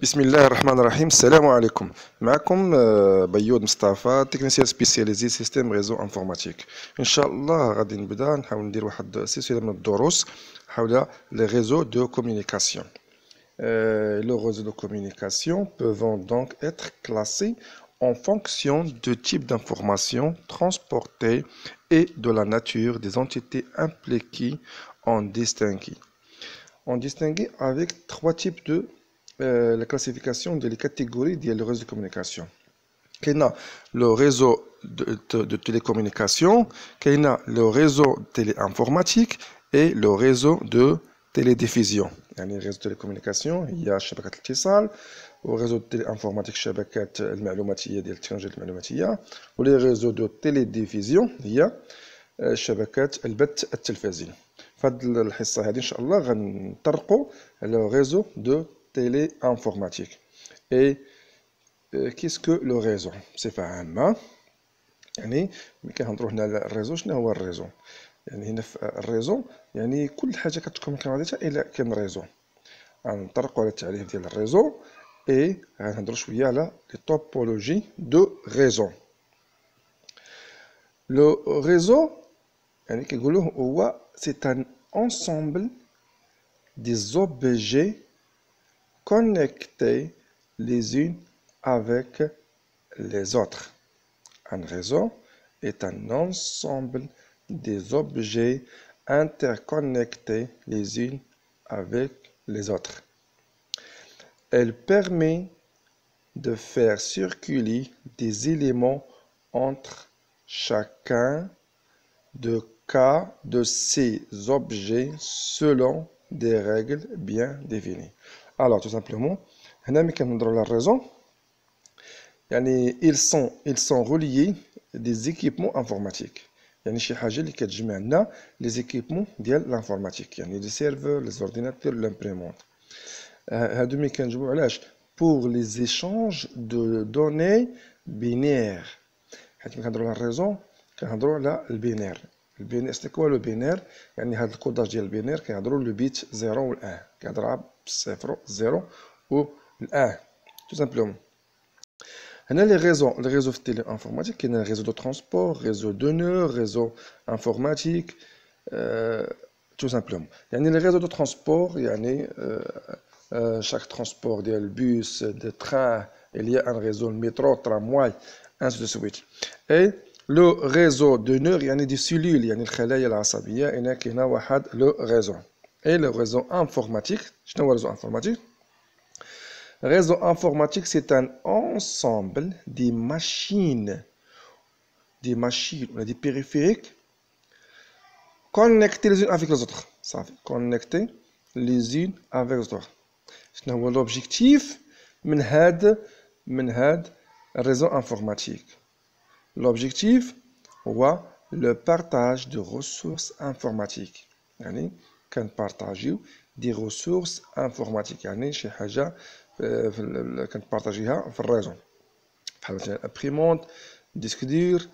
بسم الله الرحمن الرحيم. السلام عليكم. معكم بيود مصطفى تكنيسيان سبيسياليزي سيستيم ريزو انفورماتيك. ان شاء الله غادي نبدا نحاول ندير واحد سلسله من الدروس حول لي ريزو دو كوميونيكاسيون. Les réseaux de communication peuvent donc être classés en fonction du type d'information transportée et de la nature des entités impliquées en distinguer. On distingue avec trois types de la classification des catégories des réseaux de communication. Il y a le réseau de télécommunication, il y a le réseau téléinformatique et le réseau de télédiffusion. يعني réseau de télécommunication هي شبكة الاتصال، والريزو التليانفورماتيك شبكة المعلوماتية ديال التكنولوجيا المعلوماتية، ولي ريزو دو تيليديفيزيون هي شبكة البث التلفزيوني. في هذه الحصة هذه إن شاء الله غنطرقوا على réseau de téléinformatique. Et qu'est-ce que le réseau؟ بصفة عامة يعني ملي كنهضروا هنا على الريزو، شنو هو الريزو؟ يعني هنا في الريزو يعني كل حاجة كتكون بعضياتها إلا كاين ريزو. غنطرقوا على التعريف ديال الريزو اي غنهضروا شوية على لي توبولوجي دو ريزو. لو ريزو يعني كيقولوه هو سي ان ensemble des objets connectés les unes avec les autres. Un réseau est un ensemble des objets interconnectés les unes avec les autres. Elle permet de faire circuler des éléments entre chacun de ces objets selon des règles bien définies. Alors, tout simplement, la raison, ils sont reliés des équipements informatiques. يعني شي حاجة اللي كتجمع لنا les équipements ديال l'informatique، يعني les serveurs, les ordinateurs, l'imprimante. هادو ملي كنجمعو علاش؟ pour les échanges de données binaires. حيت ملي كنهضرو على الريزو كنهضرو على البينير. البينير سي كوا لو بينير؟ يعني هاد الكوداج ديال البينير كيهضروا لو بيت 0 و 1، كيهضر بالصفر 0 و 1 tout simplement. هنا لي ريزو في التيلي انفورماتيك كاين ريزو دو ترونسبور، ريزو دونور، ريزو انفورماتيك tout simplement. يعني لي ريزو دو ترونسبور يعني chaque transport ديال bus, de train, il y a un réseau, le métro, tramway, ainsi de suite. Et le réseau de nœuds يعني des cellules يعني الخلايا العصبية هنا كاين واحد le réseau. Et le réseau informatique، شنو هو الريزو informatique؟ Réseau informatique c'est un ensemble des machines ou des périphériques connectés les unes avec les autres. Ça fait connectés les unes avec les autres. شنو هو l'objectif من هاد الريزو انفورماتيك؟ l'objectif هو le partage de ressources informatiques. يعني كنبارطاجيو دي ressources informatiques، يعني شي حاجة كنبارطاجيها في الريزو بحال مثلا imprimante، ديسك دور،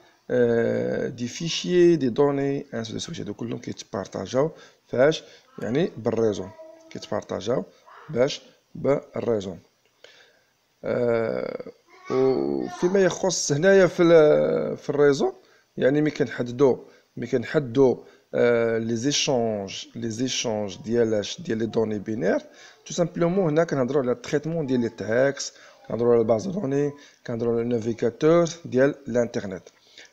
دي فيشيي، دي دوني، انسو دو سويت. هادو كلهم كيتبارطاجاو فاش؟ يعني بالريزو، كيتبارطاجاو باش بالريزو. وفيما يخص هنايا في الريزو يعني ملي كنحددو لي زيشونج ديال لي دوني بينير تو سامبلومون. هنا كنهضروا على التريتمون ديال لي تكست، كنهضروا على الباز دوني، كنهضروا على النافيغاتور ديال الانترنت.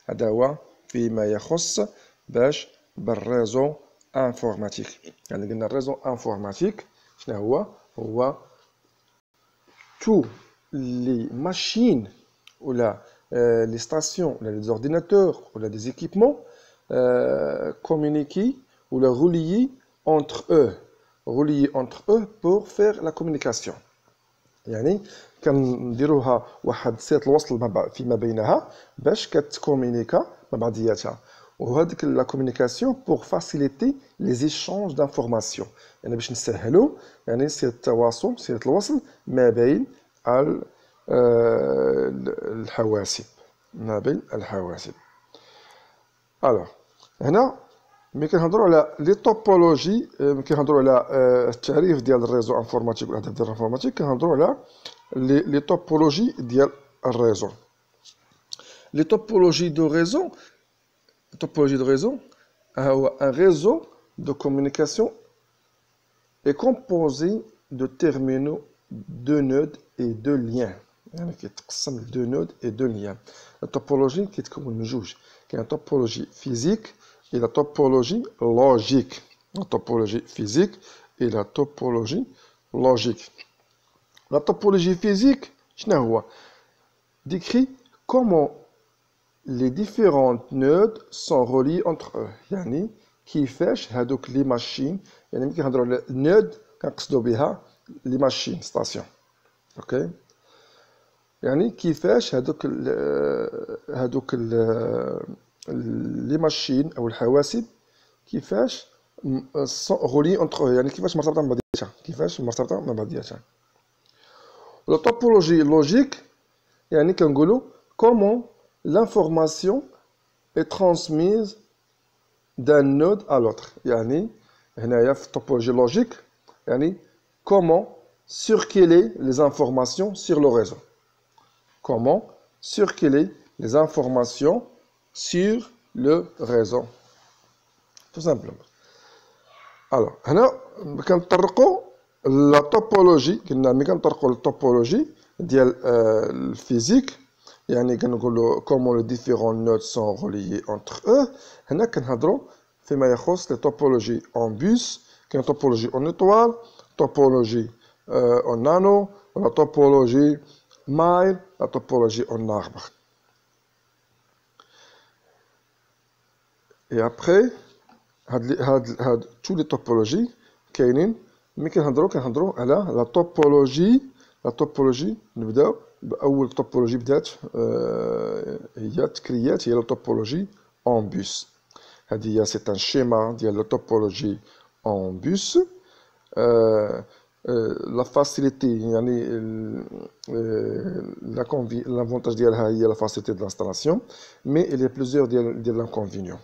هذا هو فيما يخص باش بالريزو انفورماتيك. يعني قلنا الريزو انفورماتيك شنو هو tous les machines ou les stations, ou les ordinateurs ou des équipements communiqués ou reliés entre eux pour faire la communication. يعني كنديروها واحد سيت الوصل فيما بينها باش كتكومونيكا مع بعضياتها. وهذيك لا كومونيكاسيون بور فاسيليتي لي زيشونج دانفورماسيون، يعني باش نسهلوا يعني سير الوصل ما بين الحواسب. الوغ هنا ملي كنهضروا على لي توبولوجي، ملي كنهضروا على التعريف ديال الريزو انفورماتيك والاهداف ديال الانفورماتيك، كنهضروا على لي توبولوجي ديال الريزو. لي توبولوجي دو ريزو، توبولوجي دو ريزو هو ان ريزو دو كومونيكاسيون est composé de terminaux, de nodes et de liens. يعني كيتقسم ل deux nodes et deux liens. La topologie كيتكون من جوج. كاين topologie physique et la topologie logique. La topologie physique et la topologie logique. La topologie physique, شنو هو؟ décrit comment les différentes nodes sont reliés entre eux. يعني كيفاش هادوك لي ماشين، يعني ملي كنهضروا على نود كنقصدوا بها لي ماشين ستاسيون. اوكي، يعني كيفاش هادوك لي ماشين او الحواسب كيفاش غولي اونتر، يعني كيفاش مرتبطه مع بعضياتها. لا توبولوجي لوجيك يعني كنقولوا كومون l'information est transmise d'un node à l'autre. يعني هنايا في التوبولوجي لوجيك يعني comment circuler les informations sur le réseau. Comment circuler les informations sur le réseau. Tout simplement. Alors, هنا كنطرقوا la topologie، كنا ملي كنطرقوا للتوبولوجي ديال الفيزيك، يعني كنقولوا comment les différents nodes sont reliés entre eux. هنا كنهضروا فيما يخص les topologies en bus، كاين topologie en étoile، topologie en anneau، la topologie maille، la topologie en arbre. Et après هاد tous les topologies كاينين. ملي كنهضروا على la topologie نبداو بأول توبولوجي بدات هي تكريات، هي التوبولوجي اون بوس. هذه هي سي ان شيما ديال التوبولوجي اون بوس. لا فاسيليتي يعني لافونتاج ديالها هي لا فاسيليتي دو لانستالاسيون، مي il y a plusieurs ديال لانكونفينيون.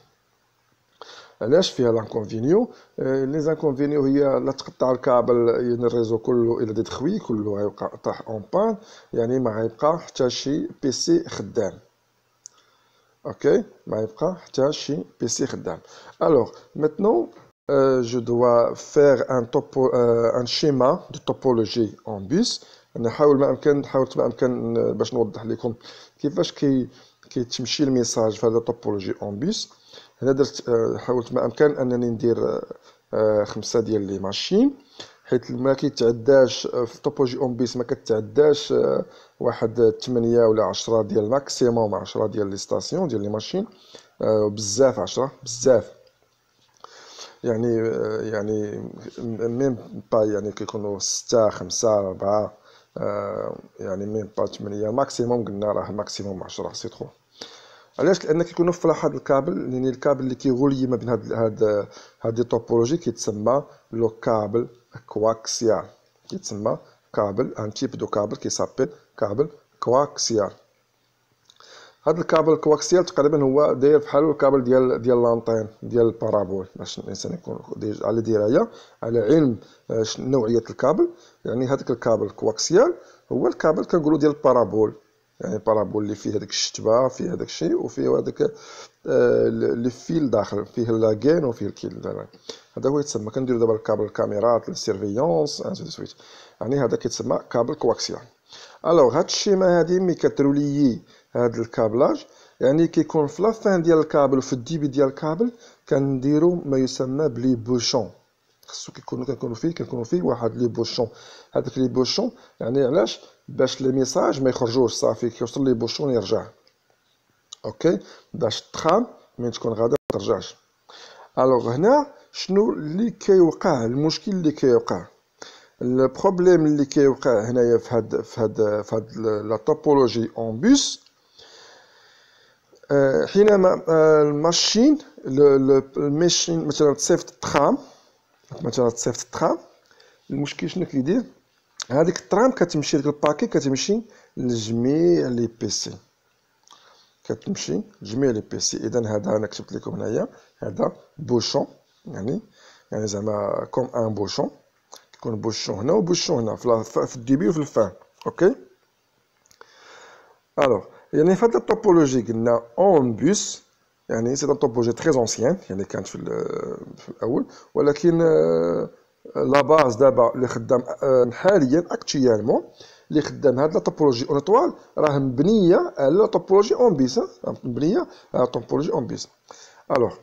علاش فيها لانكونفينيو؟ لي زانكونفينيو هي لا تقطع الكابل، يعني الريزو كله الى دي تخوي كله غيبقى طاح اون بان، يعني ما غيبقى حتى شي بيسي خدام. اوكي، ما يبقى حتى شي بيسي خدام. الوغ ميتنون je dois faire un schéma de topologie en bus. نحاولت ما امكن باش نوضح لكم كيفاش كيتمشي الميساج في هذا التوبولوجي اون بوس. هنا حاولت ما امكن انني ندير 5 ديال لي ماشين، حيت ما كيتعداش في التوبولوجي اون بيس، ما كتعداش واحد 8 ولا 10 ديال ماكسيموم 10 ديال لي ستاسيون ديال لي ماشين، بزاف 10 بزاف، يعني ميم با، يعني كيكونوا 6 5 4 يعني ميم با 8 ماكسيموم، قلنا راه ماكسيموم 10 سي ترو. علاش؟ لان كيكونوا في واحد الكابل، يعني الكابل اللي كيغولي ما بين هاد التوبولوجي كيتسمى لو كابل كواكسيال، كيتسمى كابل ان تيب دو كابل كي سابيل كابل كواكسيال. هاد الكابل الكواكسيال تقريبا هو داير بحال الكابل ديال لانطين ديال البارابول، باش الانسان يكون على درايه على علم نوعيه الكابل. يعني هذاك الكابل الكواكسيال هو الكابل كنقولوا ديال البارابول، يعني البارابول اللي فيه هذاك الشتبه، فيه هذاك الشيء، وفيه هذاك لي فيل داخل، فيه لاكين وفيه الكيل. هذا هو يتسمى، كنديروا دابا الكابل الكاميرات للسيرفيونس انسي دو سويت، يعني هذا كيتسمى كابل كواكسيال. الوغ هاد الشيما هادي ملي كتروليي هاد الكابلاج، يعني كيكون في لافان ديال الكابل وفي الديبي ديال الكابل كنديروا ما يسمى بلي بوشون. خصو كيكونوا فيه واحد لي بوشون. هذاك لي بوشون يعني علاش؟ باش لي ميساج ما يخرجوش صافي، كيوصل لي بوشون يرجع. اوكي، باش تخام من تكون غادا ما ترجعش. الوغ هنا شنو اللي كيوقع؟ المشكل اللي كيوقع، البروبليم اللي كيوقع هنايا في هاد لا توبولوجي اون بوس، حينما الماشين الماشين مثلا تصيفط الترام، المشكل شنو كيدير؟ هذيك الترام كتمشي، ديك الباكي كتمشي لجميع لي بيسي. كتمشي لجميع لي بيسي. اذا هذا انا كتبت لكم هنايا، هذا بوشون، يعني زعما كوم ان بوشون، يكون بوشون هنا وبوشون هنا في الديبي وفي الفان. اوكي. الوغ يعني في هاد الطوبولوجي قلنا اون بوس، يعني سي ان طوبولوجي تري اونسيان، يعني كانت في الاول، ولكن لا باز دابا اللي خدام حاليا اكتويالمون اللي خدام هاد لا طوبولوجي اون ايطوال راه مبنيه على لا طوبولوجي اون بيس، مبنيه على طوبولوجي اون بيس. الوغ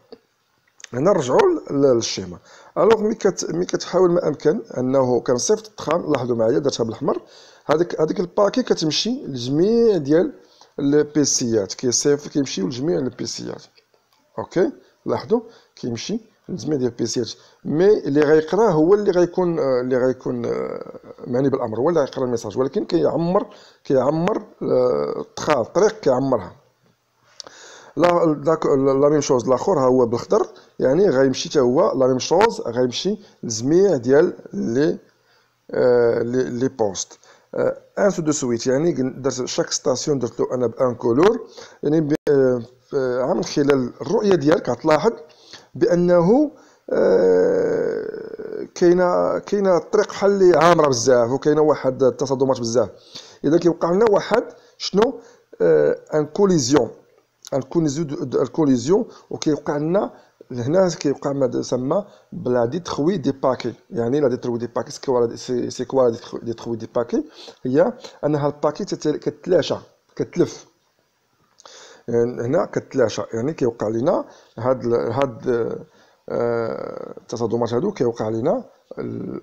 هنا نرجعوا للشيما. الوغ ملي كتحاول ما امكن انه كنصيفط التخان، لاحظوا معايا درتها بالاحمر، هذيك الباكي كتمشي لجميع ديال البيسيات، كيمشيو لجميع البيسيات. اوكي، لاحظوا كيمشي لجميع ديال البيسيات، مي اللي غيقراه هو اللي غيكون معني بالامر، هو اللي غيقرا الميساج، ولكن كيعمر الطريق كيعمرها. لا ميم شوز الاخر ها هو بالخضر، يعني غيمشي حتى هو لا ميم شوز، غيمشي لجميع ديال لي بوست ان سو دو سويت. يعني درت شاك ستاسيون درتو انا بان كولور، يعني من خلال الرؤيه ديالك غتلاحظ بانه كاينه الطريق بحال اللي عامره بزاف، وكاينه واحد التصادمات بزاف. اذا كيوقع لنا واحد شنو ان كوليزيون، الكوليزيون، وكيوقع لنا هنا كيوقع ما تسمى بلا ديتروي دي باكي. يعني لا ديتروي دي باكي سي كوا لا ديتروي دي باكي؟ هي انها الباكي كتلاشى، كتلف، يعني هنا كتلاشى، يعني كيوقع لنا هاد التصادمات هادو، كيوقع لنا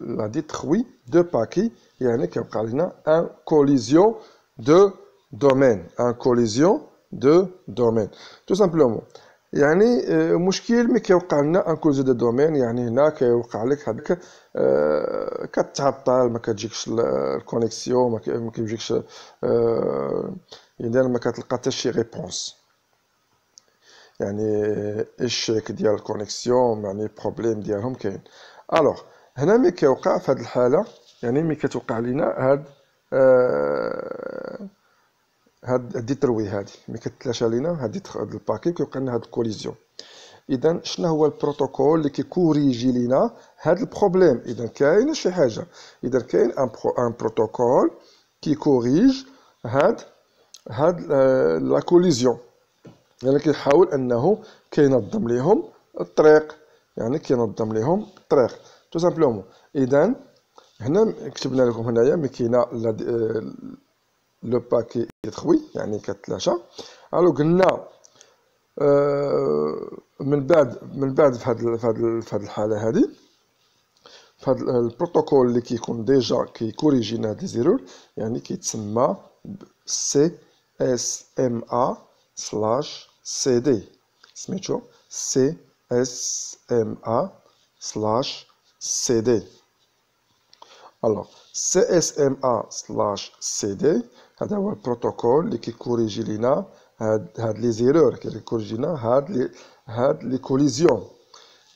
لا ديتروي دو باكي، يعني كيوقع لنا ان كوليزيون دو دومين، ان كوليزيون دو دومين تو سامبلومون. يعني مشكل ملي كيوقع لنا ان كوليزيون دو دومين، يعني هنا كيوقع لك هذاك كتعطل، ما كتجيكش الكونيكسيون، ما كيجيكش يعني ما كتلقى حتى شي ريبونس، يعني اشيك ديال الكونيكسيون، يعني بروبليم ديالهم كاين. الوغ هنا ملي كيوقع في هذه الحاله، يعني ملي كتوقع لينا هاد الديتروي هادي، ملي كتلاشى لينا هاد الباكي كيوقع لنا هاد الكوليزيون. اذا شنو هو البروتوكول اللي كيكوريجي لينا هاد البروبليم؟ اذا كاين شي حاجه، اذا كاين ان بروتوكول كيكوريج هاد لا كوليزيون، يعني كيحاول انه كينظم ليهم الطريق، يعني كينظم ليهم الطريق تو سامبلومون. اذا هنا كتبنا لكم هنايا ملي كاينه لو باكي يتخوي، يعني كتلاشى. الو قلنا من بعد في هاد الحاله هذه، في هاد البروتوكول اللي كيكون ديجا كيكوريجينا هاد لي زيرور، يعني كيتسمى سي اس ام ا سلاش سي دي، سميتو سي اس ام ا سلاش سي دي. الوغ سي اس ام ا سلاش سي دي هذا هو البروتوكول اللي كيكوريجي لينا هاد لي زيرور، كيكوريجي لينا هاد لي كوليزيون،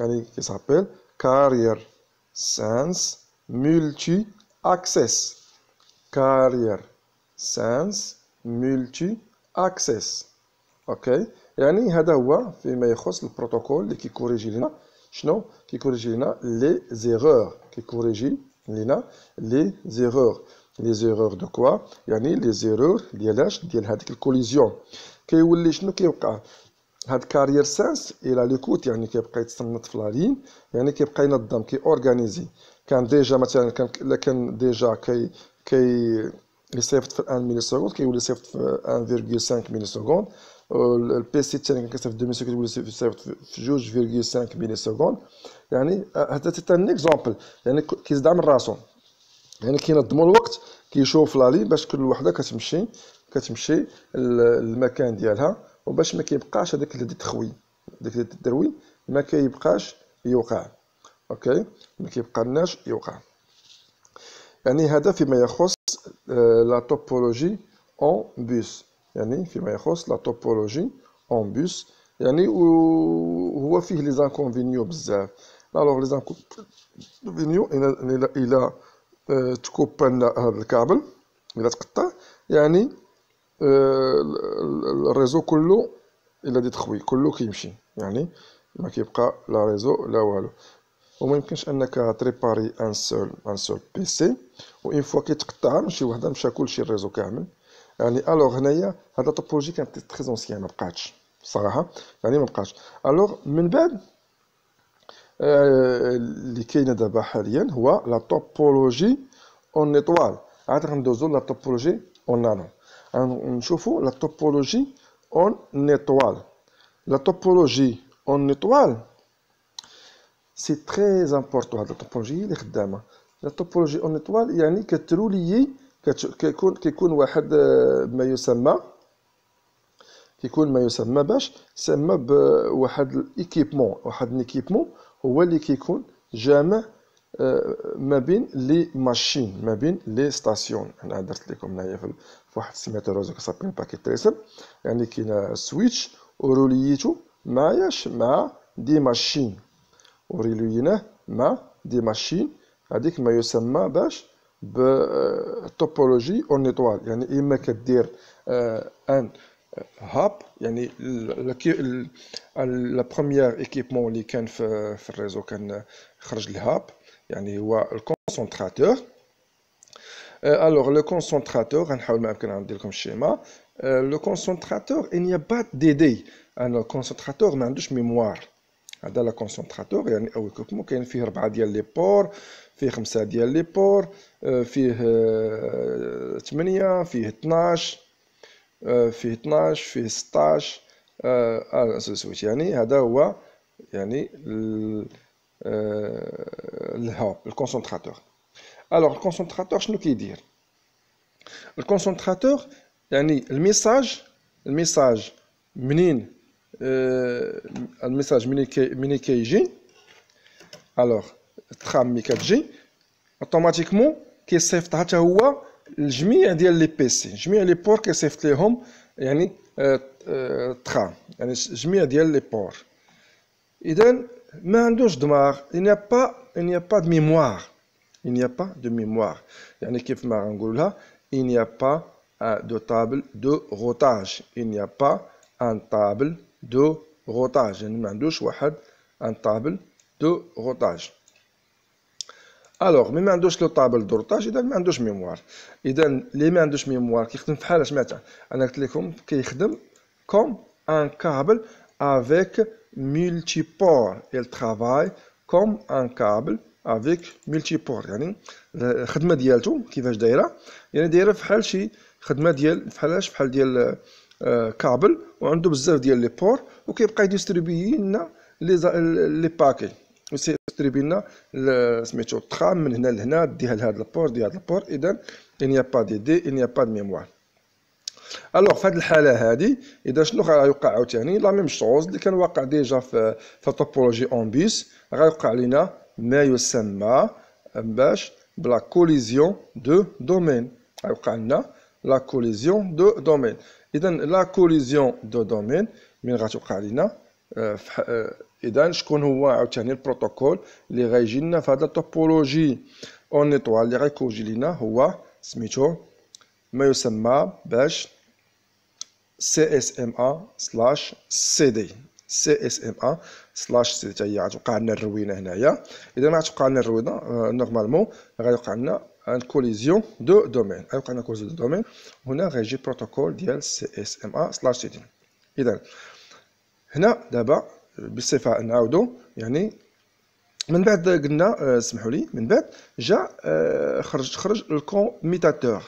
يعني كيسابيل كارير سنس مولتي اكسس، كارير سنس مولتي اكسس. اوكي، يعني هذا هو فيما يخص البروتوكول اللي كيكوريجي لنا شنو، كيكوريجي لنا لي زيرور، كيكوريجي لنا لي زيرور. لي زيرور دو كوا؟ يعني لي زيرور ديالاش؟ ديال هذيك الكوليزيون. كيولي شنو كيوقع؟ هاد كارير سانس الى ليكوت، يعني كيبقى يتصنت في لا لين، يعني كيبقى ينظم، كي اورغانيزي. كان ديجا مثلا كان ديجا كي يصيفط في 1 ملي سكوند، كيولي يصيفط في 1.5 ملي سكوند. البيسي الثاني كان كيصيفط 2 ملي سكوند، يولي يصيفط في 2.5 ملي سكوند. يعني هذا حتى ان اكزومبل، يعني كيزدع من راسو، يعني كينظموا الوقت، كيشوف لا لين باش كل وحده كتمشي المكان ديالها، وباش ما كيبقاش هذاك اللي تخوي، داك اللي تدروي ما كيبقاش يوقع. اوكي، ما كيبقى يوقع. يعني هذا فيما يخص لا توبولوجي اون بوس، يعني فيما يخص لا توبولوجي اون بوس. يعني هو فيه لي زانكونفينيو بزاف. الوغ لي زانكونفينيو الى تكوبا لنا هذا الكابل، الى تقطع، يعني الريزو كله الا ديتخوي كله كيمشي، يعني ما كيبقى لا ريزو لا والو. وما يمكنش انك تريباري ان سول بيسي و اون فوا كيتقطع من شي وحده مشى كلشي الريزو كامل. يعني الوغ هنايا هاد الطوبولوجي كانت تري اونسيان، ما بقاتش صراحه، يعني ما بقاتش. الوغ من بعد اللي كاينه دابا حاليا هو لا توبولوجي اون ايطوال. عاد غندوزو لا توبولوجي اون نانو، نشوفو لا توبولوجي اون ايطوال. لا توبولوجي اون ايطوال سي تري امبورطون. هاد التوبولوجي هي اللي خدامه. لا توبولوجي اون ايطوال يعني كتروليي، كيكون واحد ما يسمى باش يسمى بواحد الايكيبمون، واحد الايكيبمون هو اللي كيكون جامع ما بين لي ماشين، ما بين لي ستاسيون. انا درت لكم هنايا في واحد السيميتور ريزو كيسابيل باكيت تريسر، يعني كاين سويتش وروليتو مع دي ماشين، وريليناه مع دي ماشين. هذيك ما يسمى باش بتوبولوجي اون ايطوال. يعني اما كدير ان هاب، يعني لا بروميير ايكيبمون اللي كان في الريزو كان خرج الهاب، يعني هو الكونسونطراتور. الوغ لو كونسونطراتور غنحاول ما امكن ندير لكم الشيما. لو كونسونطراتور il n'y a pas d'idée. انا الكونسونطراتور ما عندوش ميموار. هذا لا كونسونطراتور يعني او ايكيبمون كاين فيه 4 ديال لي بور، فيه 5 ديال لي بور، فيه 8، فيه 12، فيه 12، فيه 16 سويت. يعني هذا هو يعني الهاب الكونسونطراتور. الوغ الكونسونطراتور شنو كيدير؟ الكونسونطراتور يعني الميساج منين الميساج منين كيجي، الوغ الترام ملي كتجي اوتوماتيكمون كيصيفط حتى هو الجميع ديال لي بيسي، جميع لي بور كيصيفط ليهم يعني ترام، يعني جميع ديال لي بور. اذا ما عندوش دماغ، il n'y a pas de mémoire. il n'y a pas de mémoire. يعني كيف ما غنقولها il n'y a pas de table de routage. il n'y a pas un table de routage. يعني ما عندوش واحد un table de routage. الوغ مي ما عندوش لو طابل دو روتاج، اذا ما عندوش ميموار. اذا اللي ما عندوش ميموار كيخدم بحال اش معناتها؟ انا قلت لكم كيخدم كوم ان كابل افيك ملتي بور. il travaille comme un câble avec multi port. يعني الخدمه ديالته كيفاش دايره؟ يعني دايره بحال شي خدمه ديال بحال ديال كابل وعنده بزاف ديال لي بور، وكيبقى يديستريبيي لنا لي باكي، يديستريبي لنا سميتو الترام من هنا لهنا، ديها لهاد البور ديال هاد البور. اذا il n'y a pas d'idée, il n'y a pas de mémoire. الوغ في هاد الحاله هادي اذا شنو غيوقع عاوتاني؟ لا ميم شوز اللي كان واقع ديجا في توبولوجي اون بيس، غيوقع لينا ما يسمى باش بلا كوليزيون دو دومين. غيوقع لنا لا كوليزيون دو دومين. اذا لا كوليزيون دو دومين من غتوقع لينا اذا شكون هو عاوتاني البروتوكول اللي غيجي لنا في هذا التوبولوجي اون ايطوال اللي غيكوجي لينا؟ هو سميتو ما يسمى باش CSMA/CD. CSMA/CD حتى هي غتوقع لنا الروينه هنايا. اذا ما غتوقع لنا الروينه نورمالمون غيوقع لنا ان كوليزيون دو دومين، غيوقع لنا كوليزيون دو دومين. هنا غيجي بروتوكول ديال CSMA/CD. اذا هنا دابا بصفه نعاودو، يعني من بعد قلنا سمحوا لي، من بعد جا خرج الكوميتاتور.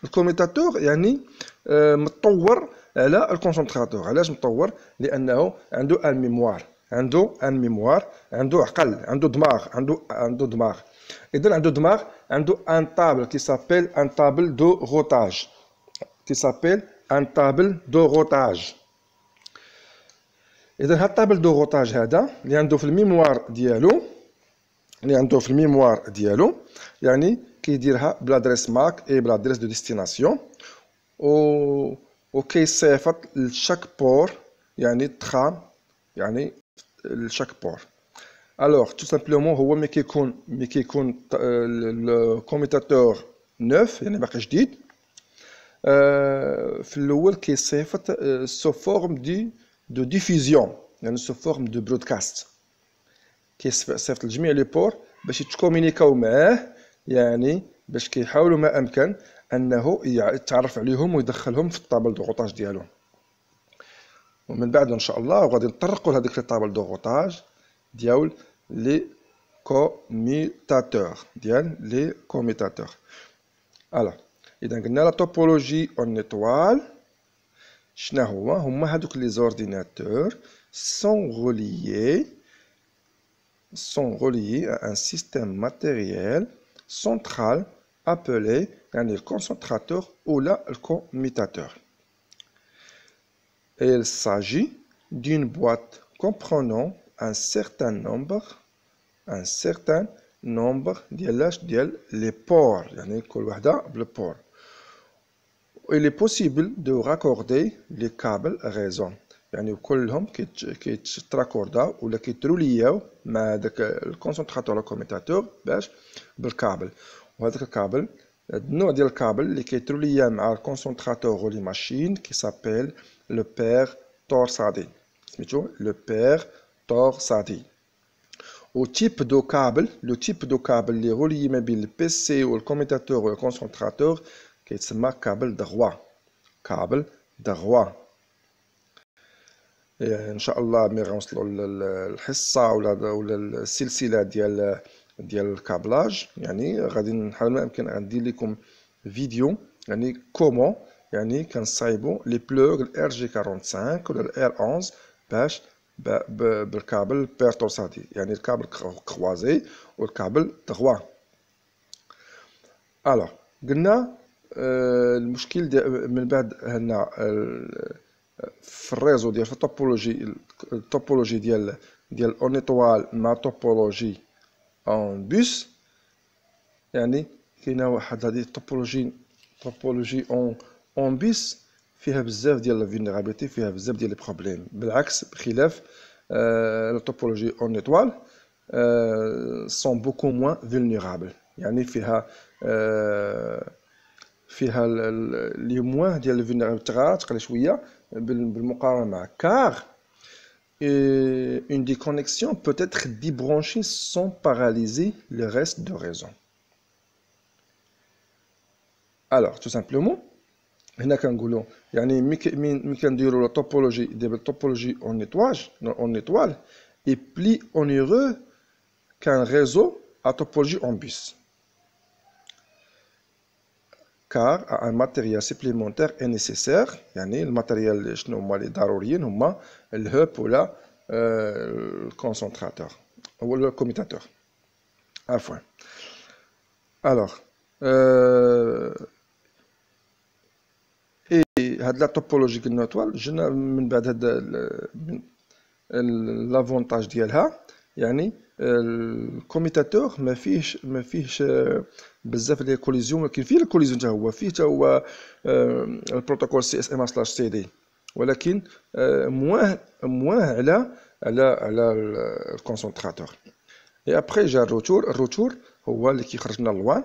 الكوميتاتور يعني متطور على الكونسونطراتور. علاش متطور؟ لانه عنده ان ميموار، عنده عقل، عنده دماغ. اذا عنده دماغ، عنده ان طابل كي سابيل ان طابل دو روتاج، اذا هاد الطابل دو روتاج هذا اللي عنده في الميموار ديالو، يعني كيديرها بلادريس ماك اي بلادريس دو ديستيناسيون، و كيصيفط لشاك بور يعني ترام، يعني لشاك بور. الوغ تو سامبلومون هو ملي كيكون الكوميتاتور نوف يعني باقي جديد، في الاول كيصيفط سو فورم دو ديفيزيون، يعني سو فورم دو برودكاست. كيصيفط لجميع لي بور باش يتكومونيكاو معاه، يعني باش كيحاولوا ما امكن انه يتعرف عليهم ويدخلهم في الطابل دوغوطاج ديالهم. ومن بعد ان شاء الله غادي نطرقوا لهذيك لي طابل دوغوطاج ديال لي كوميتاتور الوغ. اذا قلنا لا توبولوجي اون ايطوال شنو هما هادوك لي زورديناتور sont reliés à un système matériel central appelé يعني le concentrateur ou le commutateur. Et il s'agit d'une boîte comprenant un certain nombre ديال les pores، يعني كل وحدة بالبور. Il est possible de raccorder les câbles raison، يعني كلهم كيتراكورداو ولا كيترولياو مع داك الكونسونطراتور ولا كوميتاتور باش بالكابل. وهذاك الكابل، النوع ديال الكابل اللي كيتروليا مع الكونسونطراتور ولي ماشين كيسابيل لو بير تورسادي، سميتو لو بير تورسادي. و تيب دو كابل، لو تيب دو كابل اللي غولي ما بين البي سي والكوميتاتور والكونسونطراتور كيتسمى كابل دغوا. ان شاء الله ملي غنوصلوا للحصه ولا السلسله ديال الكابلاج، يعني غادي نحاول ما يمكن غندير لكم فيديو يعني كومون يعني كنصايبوا لي بلوغ الار جي 45 ولا الار 11 باش بالكابل بير تورسادي، يعني الكابل كروازي والكابل دغوا. الوغ قلنا المشكل من بعد هنا في الريزو ديال في الطوبولوجي ديال اون ايطوال مع طوبولوجي اون بوس، يعني كاينه واحد هذه طوبولوجي اون بوس فيها بزاف ديال لا فولنيرابيليتي، فيها بزاف ديال لي بروبليم، بالعكس بخلاف لا طوبولوجي اون ايطوال سون بوكو موان فولنيرابل، يعني فيها لي موان ديال الفولنيرابيليتي تقل شويه بالمقارنه مع car une déconnexion peut être débranchée sans paralyser le reste de réseau. Alors tout simplement هنا كنقولوا يعني ملي كنديروا لا توبولوجي ديال الطوبولوجي اون ايطوال اي بلي اونيرو كان ريزو ا توبولوجي اون بوس، car un matériel supplémentaire est nécessaire. يعني الماتيريال شنو هما اللي ضروريين هما الهوب ولا الكونسونطراتور ولا الكوميتاتور عفوا. الوغ هاد لا توبولوجي قلنا طوال جينا من بعد هاد لافونتاج ديالها، يعني الكوميتاتور ما فيهش بزاف ديال الكوليزيون، ولكن فيه الكوليزيون حتى هو البروتوكول CSMA/CD، ولكن مواه على الكونسونطراتور. اي ابري جا الروتور هو اللي كيخرج لنا اللوان،